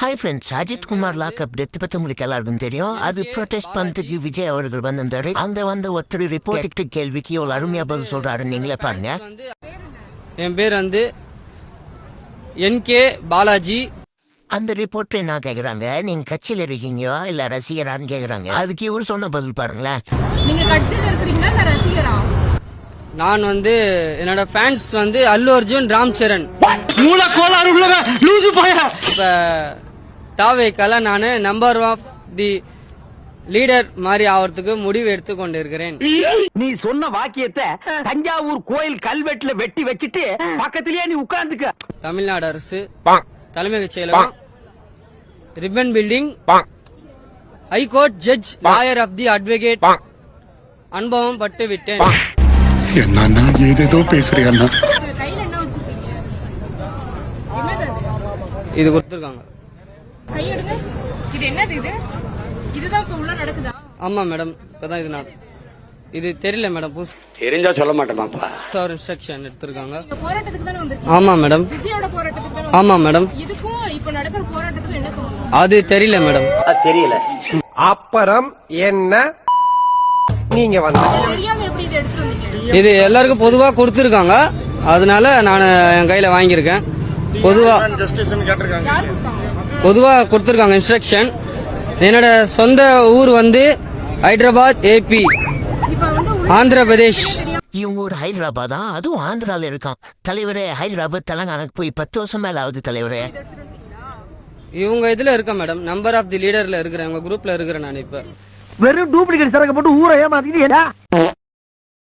Hi friends, Ajith Kumar lockup death பத்தி உங்களுக்கு எல்லாருக்கும் தெரியும். அது ப்ரொடெஸ்ட் பண்றதுக்கு விஜய் அவர்கள் வந்திருந்தாரு. அங்க வந்த ஒருத்தர் ரிப்போர்ட் கேள்விக்கு எவ்வளவு அருமையா பதில் சொல்றாரு, நீங்களே பாருங்க. என் பேர் வந்து NK பாலாஜி. அந்த ரிப்போர்ட் என்ன கேக்குறாங்க, நீங்க கட்சியில இருக்கீங்களா இல்ல ரசிகரான்னு கேக்குறாங்க. அதுக்கு இவர் சொன்ன பதில் பாருங்களேன். நீங்க கட்சியில இருக்கீங்களா இல்ல ரசிகரா? நான் வந்து என்னோட ஃபேன்ஸ் வந்து அல்லு அர்ஜுன், ராம் சரண். இப்ப தாவேக்கால நானு நம்பர் ஆஃப் தி லீடர் மாதிரி ஆவறதுக்கு முடிவு எடுத்து கொண்டிருக்கிறேன். நீ சொன்ன வாக்கியத்தை தஞ்சாவூர் கோயில் கல்வெட்டுல வெட்டி வச்சிட்டு பக்கத்திலேயே நீ உட்கார்ந்துக்க. தமிழ்நாடு அரசு தலைமைச் செயலகம், Ripon building, high court judge, lawyer of the advocate, அனுபவம் பட்டு விட்டேன். என்னன்னா ஏதேதோ பேசுறீங்க. கையில என்ன வச்சிருக்கீங்க? என்னது அது? இது கொடுத்துருக்காங்க. கை எடுங்க. இது என்னது இது? இதுதான் இப்ப உள்ள நடக்குதா? ஆமா மேடம், இப்பதான் இது தெரியல மேடம். தெரிஞ்சா சொல்ல மாட்டேமாப்பா. ஒரு இன்ஸ்ட்ரக்ஷன் எடுத்திருக்காங்க. நீங்க போராட்டத்துக்கு தானே வந்திருக்கீங்க? ஆமா மேடம். விஜயோட போராட்டத்துக்கு தானே? ஆமா மேடம். இதுக்கும் இப்ப நடக்கிற போராட்டத்துக்கு என்ன சொல்லுங்க? அது தெரியல மேடம். தெரியல. அப்புறம் என்ன நீங்க வந்த தெரியாம எப்படி இதை எடுத்து வந்தீங்க? இது எல்லாருக்கும் பொதுவா கொடுத்துருக்காங்க, அதனால நான் என் கையில வாங்கியிருக்கேன். பொதுவா கொடுத்துருக்காங்க இன்ஸ்ட்ரக்ஷன். என்னோட சொந்த ஊர் வந்து ஹைதராபாத், AP, இப்ப வந்து ஆந்திர பிரதேஷ். இவங்க ஒரு ஹைதராபாதா, அதுவும் ஆந்திரால இருக்கான். தலைவரே ஹைதராபாத் தெலங்கானாக்கு போய் 10 வருஷம் மேல ஆகுது தலைவரே. இவங்க இதுல இருக்க மேடம், நம்பர் ஆஃப் தி லீடர்ல இருக்கிறேன், உங்க குரூப்ல இருக்கிறேன் நான். இப்ப வெறும் டூப்ளிகேட் சரக்கு போட்டு ஊரை ஏமாத்திட்டு